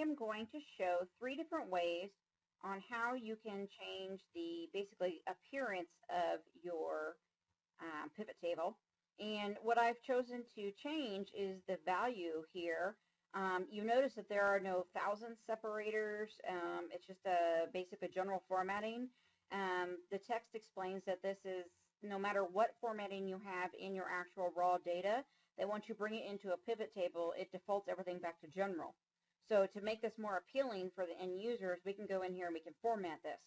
am going to show 3 different ways on how you can change the basically appearance of your pivot table. And what I've chosen to change is the value here. You notice that there are no thousand separators. It's just basically general formatting. The text explains that this is no matter what formatting you have in your actual raw data, that once you bring it into a pivot table, it defaults everything back to general. So to make this more appealing for the end users, we can go in here and we can format this.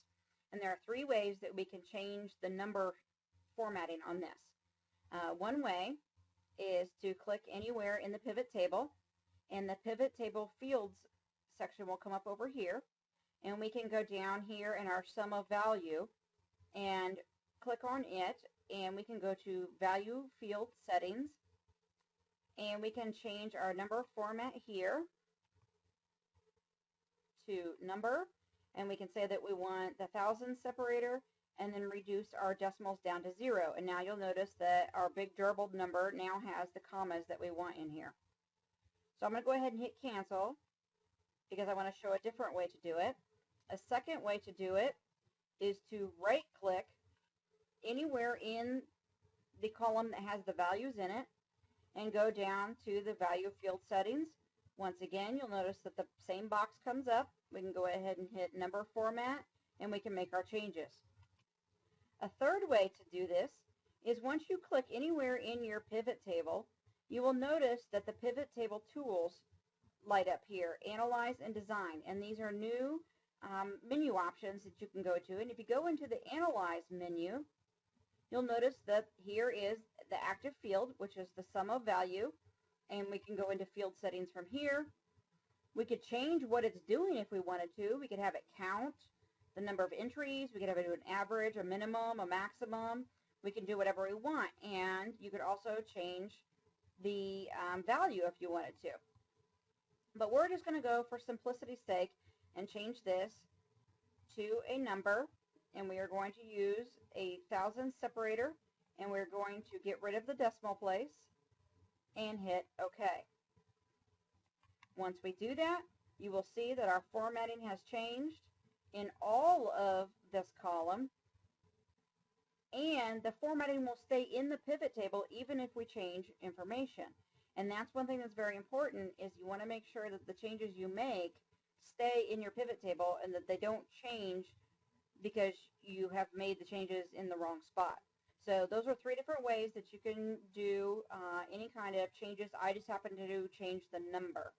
And there are 3 ways that we can change the number formatting on this. One way is to click anywhere in the pivot table, and the pivot table fields section will come up over here, and we can go down here in our sum of value and click on it, and we can go to value field settings, and we can change our number format here to number, and we can say that we want the thousand separator and then reduce our decimals down to 0. And now you'll notice that our big durable number now has the commas that we want in here. So I'm going to go ahead and hit cancel because I want to show a different way to do it. A second way to do it is to right click anywhere in the column that has the values in it and go down to the value field settings. Once again, you'll notice that the same box comes up. We can go ahead and hit number format and we can make our changes. A third way to do this is once you click anywhere in your pivot table, you will notice that the pivot table tools light up here, Analyze and Design, and these are new menu options that you can go to. And if you go into the Analyze menu, you'll notice that here is the active field, which is the sum of value, and we can go into field settings from here. We could change what it's doing if we wanted to. We could have it count the number of entries. We could have it do an average, a minimum, a maximum. We can do whatever we want, and you could also change the value if you wanted to. But we're just going to go for simplicity's sake and change this to a number, and we are going to use a thousand separator, and we're going to get rid of the decimal place and hit OK. Once we do that, you will see that our formatting has changed in all of this column, and the formatting will stay in the pivot table even if we change information. And that's one thing that's very important, is you want to make sure that the changes you make stay in your pivot table and that they don't change because you have made the changes in the wrong spot. So those are 3 different ways that you can do any kind of changes. I just happen to change the number.